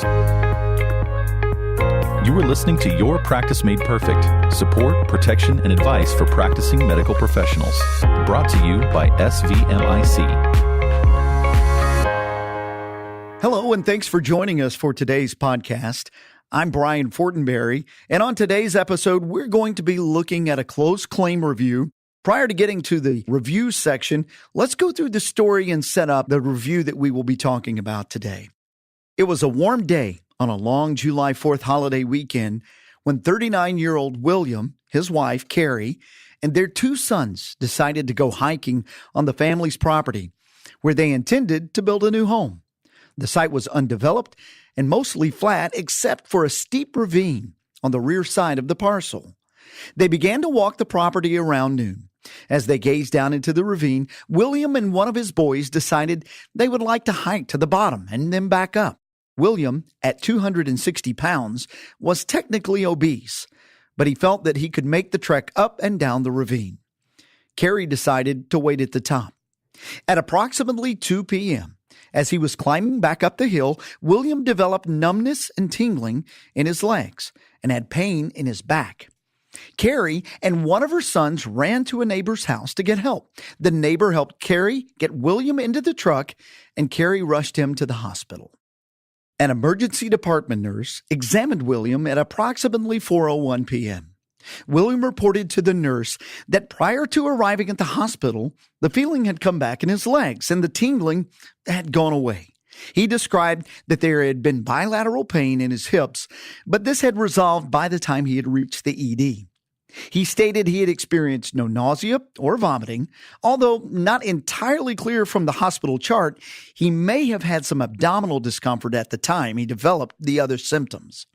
You are listening to Your Practice Made Perfect, support, protection, and advice for practicing medical professionals. Brought to you by SVMIC. Hello, and thanks for joining us for today's podcast. I'm Brian Fortenberry, and on today's episode, we're going to be looking at a closed claim review. Prior to getting to the review section, let's go through the story and set up the review that we will be talking about today. It was a warm day on a long July 4th holiday weekend when 39-year-old William, his wife, Carrie, and their two sons decided to go hiking on the family's property, where they intended to build a new home. The site was undeveloped and mostly flat except for a steep ravine on the rear side of the parcel. They began to walk the property around noon. As they gazed down into the ravine, William and one of his boys decided they would like to hike to the bottom and then back up. William, at 260 pounds, was technically obese, but he felt that he could make the trek up and down the ravine. Carrie decided to wait at the top. At approximately 2 p.m., as he was climbing back up the hill, William developed numbness and tingling in his legs and had pain in his back. Carrie and one of her sons ran to a neighbor's house to get help. The neighbor helped Carrie get William into the truck, and Carrie rushed him to the hospital. An emergency department nurse examined William at approximately 4:01 p.m. William reported to the nurse that prior to arriving at the hospital, the feeling had come back in his legs and the tingling had gone away. He described that there had been bilateral pain in his hips, but this had resolved by the time he had reached the ED. He stated he had experienced no nausea or vomiting. Although not entirely clear from the hospital chart, he may have had some abdominal discomfort at the time he developed the other symptoms.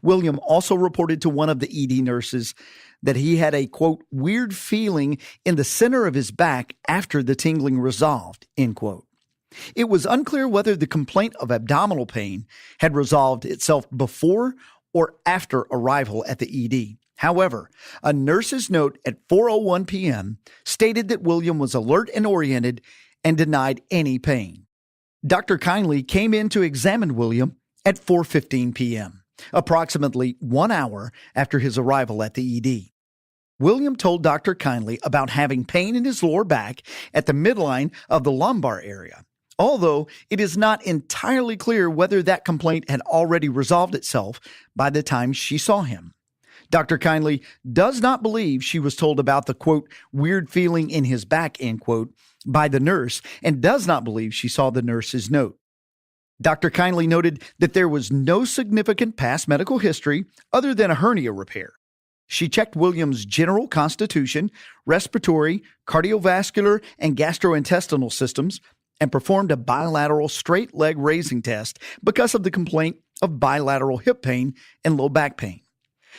William also reported to one of the ED nurses that he had a, quote, weird feeling in the center of his back after the tingling resolved, end quote. It was unclear whether the complaint of abdominal pain had resolved itself before or after arrival at the ED. However, a nurse's note at 4:01 p.m. stated that William was alert and oriented and denied any pain. Dr. Kindly came in to examine William at 4:15 p.m., approximately 1 hour after his arrival at the ED. William told Dr. Kindly about having pain in his lower back at the midline of the lumbar area, although it is not entirely clear whether that complaint had already resolved itself by the time she saw him. Dr. Kindly does not believe she was told about the, quote, weird feeling in his back, end quote, by the nurse, and does not believe she saw the nurse's note. Dr. Kindly noted that there was no significant past medical history other than a hernia repair. She checked William's general constitution, respiratory, cardiovascular, and gastrointestinal systems, and performed a bilateral straight leg raising test because of the complaint of bilateral hip pain and low back pain.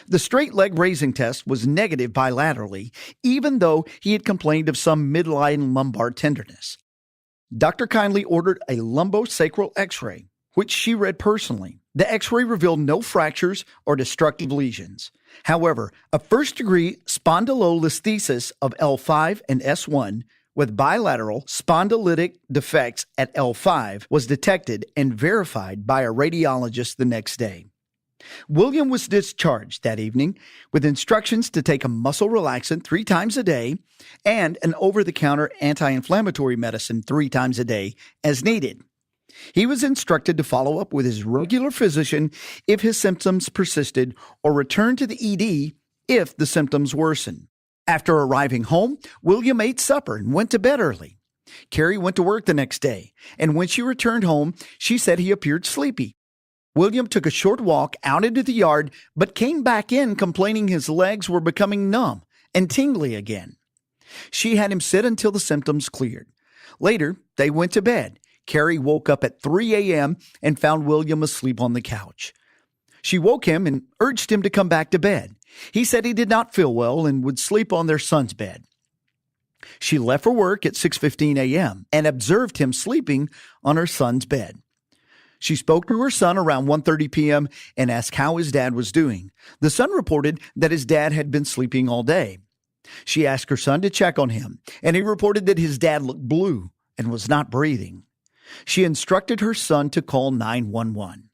The straight leg raising test was negative bilaterally, even though he had complained of some midline lumbar tenderness. Dr. Kindly ordered a lumbosacral x-ray, which she read personally. The x-ray revealed no fractures or destructive lesions. However, a first-degree spondylolisthesis of L5 and S1 with bilateral spondylitic defects at L5 was detected and verified by a radiologist the next day. William was discharged that evening with instructions to take a muscle relaxant 3 times a day and an over-the-counter anti-inflammatory medicine 3 times a day as needed. He was instructed to follow up with his regular physician if his symptoms persisted or return to the ED if the symptoms worsened. After arriving home, William ate supper and went to bed early. Carrie went to work the next day, and when she returned home, she said he appeared sleepy. William took a short walk out into the yard, but came back in complaining his legs were becoming numb and tingly again. She had him sit until the symptoms cleared. Later, they went to bed. Carrie woke up at 3 a.m. and found William asleep on the couch. She woke him and urged him to come back to bed. He said he did not feel well and would sleep on their son's bed. She left for work at 6:15 a.m. and observed him sleeping on her son's bed. She spoke to her son around 1:30 p.m. and asked how his dad was doing. The son reported that his dad had been sleeping all day. She asked her son to check on him, and he reported that his dad looked blue and was not breathing. She instructed her son to call 911.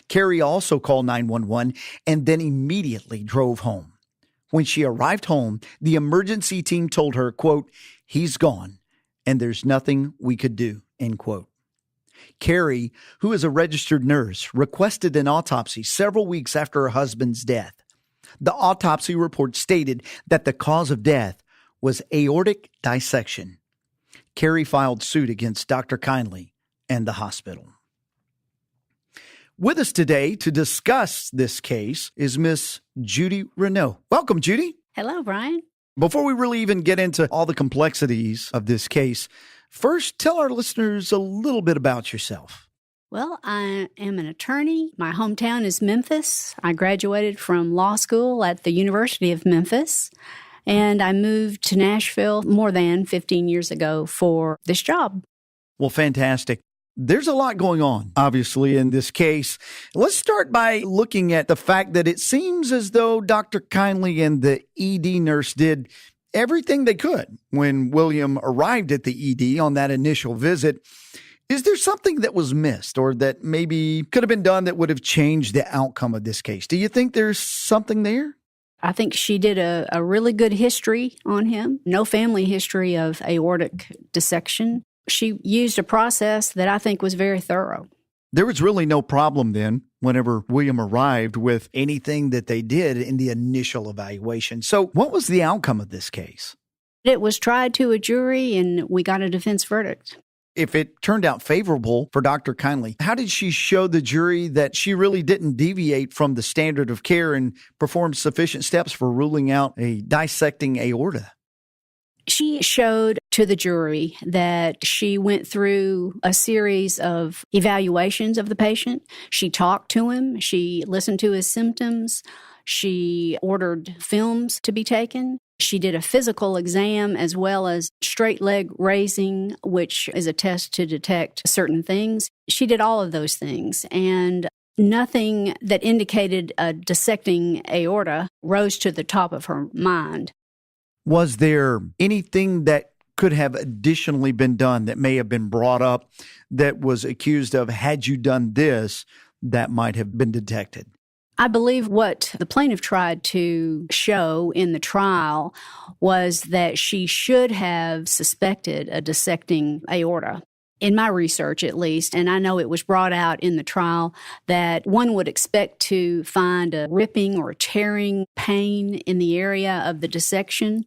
Carrie also called 911 and then immediately drove home. When she arrived home, the emergency team told her, quote, "He's gone and there's nothing we could do," end quote. Carrie, who is a registered nurse, requested an autopsy several weeks after her husband's death. The autopsy report stated that the cause of death was aortic dissection. Carrie filed suit against Dr. Kindly and the hospital. With us today to discuss this case is Miss Judy Reneau. Welcome, Judy. Hello, Brian. Before we really even get into all the complexities of this case, first tell our listeners a little bit about yourself. Well, I am an attorney. My hometown is Memphis. I graduated from law school at the University of Memphis, and I moved to Nashville more than 15 years ago for this job. Well, fantastic. There's a lot going on, obviously, in this case. Let's start by looking at the fact that it seems as though Dr. Kindly and the ED nurse did everything they could when William arrived at the ED on that initial visit. Is there something that was missed or that maybe could have been done that would have changed the outcome of this case? Do you think there's something there? I think she did a really good history on him. No family history of aortic dissection. She used a process that I think was very thorough. There was really no problem then whenever William arrived with anything that they did in the initial evaluation. So what was the outcome of this case? It was tried to a jury and we got a defense verdict. If it turned out favorable for Dr. Kindly, how did she show the jury that she really didn't deviate from the standard of care and perform sufficient steps for ruling out a dissecting aorta? She showed to the jury that she went through a series of evaluations of the patient. She talked to him. She listened to his symptoms. She ordered films to be taken. She did a physical exam as well as straight leg raising, which is a test to detect certain things. She did all of those things, and nothing that indicated a dissecting aorta rose to the top of her mind. Was there anything that could have additionally been done that may have been brought up that was accused of, had you done this, that might have been detected? I believe what the plaintiff tried to show in the trial was that she should have suspected a dissecting aorta. In my research, at least, and I know it was brought out in the trial, that one would expect to find a ripping or tearing pain in the area of the dissection.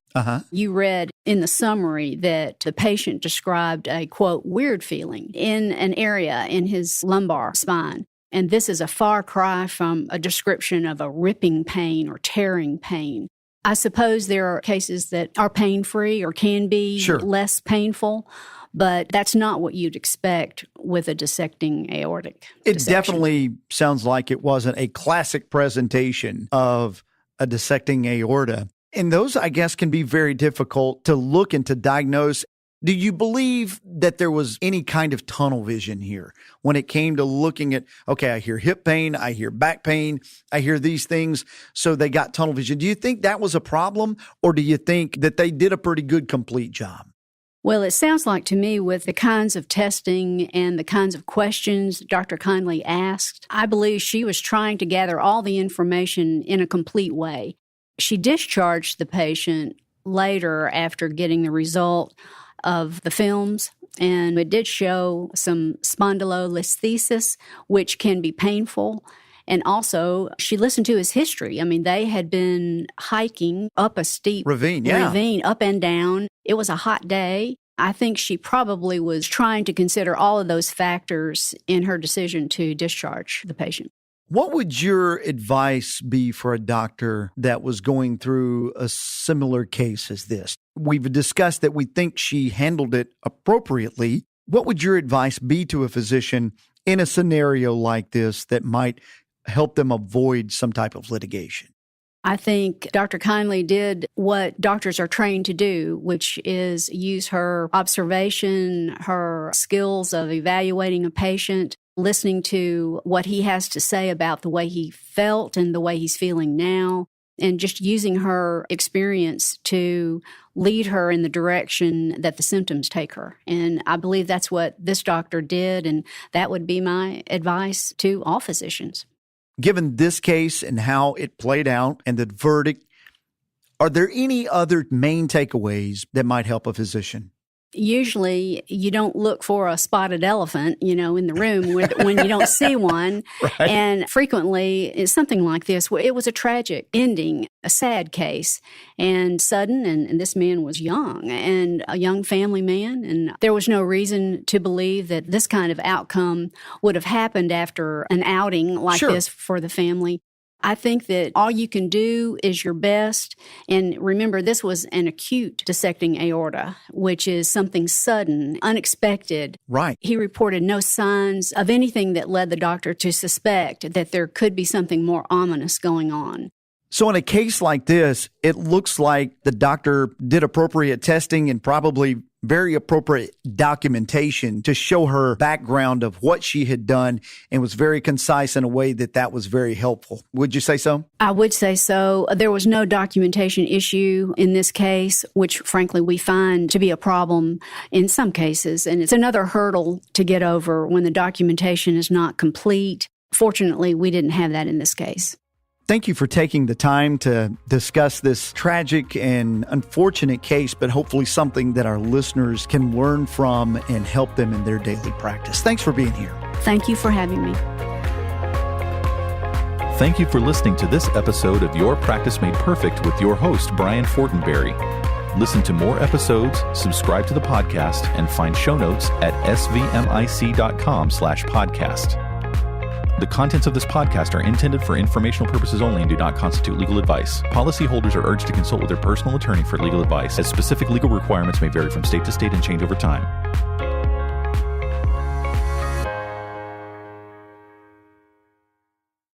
You read in the summary that the patient described a, quote, weird feeling in an area in his lumbar spine. And this is a far cry from a description of a ripping pain or tearing pain. I suppose there are cases that are pain-free or can be less painful, but that's not what you'd expect with a dissecting aortic dissection. It definitely sounds like it wasn't a classic presentation of a dissecting aorta. And those, I guess, can be very difficult to look and to diagnose. Do you believe that there was any kind of tunnel vision here when it came to looking at, okay, I hear hip pain, I hear back pain, I hear these things, so they got tunnel vision? Do you think that was a problem, or do you think that they did a pretty good complete job? Well, it sounds like to me with the kinds of testing and the kinds of questions Dr. Kindly asked, I believe she was trying to gather all the information in a complete way. She discharged the patient later after getting the result of the films, and it did show some spondylolisthesis, which can be painful. And also, she listened to his history. I mean, they had been hiking up a steep ravine, up and down. It was a hot day. I think she probably was trying to consider all of those factors in her decision to discharge the patient. What would your advice be for a doctor that was going through a similar case as this? We've discussed that we think she handled it appropriately. What would your advice be to a physician in a scenario like this that might help them avoid some type of litigation? I think Dr. Kindly did what doctors are trained to do, which is use her observation, her skills of evaluating a patient, listening to what he has to say about the way he felt and the way he's feeling now. and just using her experience to lead her in the direction that the symptoms take her. And I believe that's what this doctor did, and that would be my advice to all physicians. Given this case and how it played out and the verdict, are there any other main takeaways that might help a physician? Usually you don't look for a spotted elephant, in the room when you don't see one. Right. And frequently it's something like this, where it was a tragic ending, a sad case, and sudden, and this man was young and a young family man. And there was no reason to believe that this kind of outcome would have happened after an outing like Sure. this for the family. I think that all you can do is your best. And remember, this was an acute dissecting aorta, which is something sudden, unexpected. Right. He reported no signs of anything that led the doctor to suspect that there could be something more ominous going on. So in a case like this, it looks like the doctor did appropriate testing and probably very appropriate documentation to show her background of what she had done, and was very concise in a way that was very helpful. Would you say so? I would say so. There was no documentation issue in this case, which frankly we find to be a problem in some cases. And it's another hurdle to get over when the documentation is not complete. Fortunately, we didn't have that in this case. Thank you for taking the time to discuss this tragic and unfortunate case, but hopefully something that our listeners can learn from and help them in their daily practice. Thanks for being here. Thank you for having me. Thank you for listening to this episode of Your Practice Made Perfect with your host, Brian Fortenberry. Listen to more episodes, subscribe to the podcast, and find show notes at svmic.com/podcast. The contents of this podcast are intended for informational purposes only and do not constitute legal advice. Policyholders are urged to consult with their personal attorney for legal advice, as specific legal requirements may vary from state to state and change over time.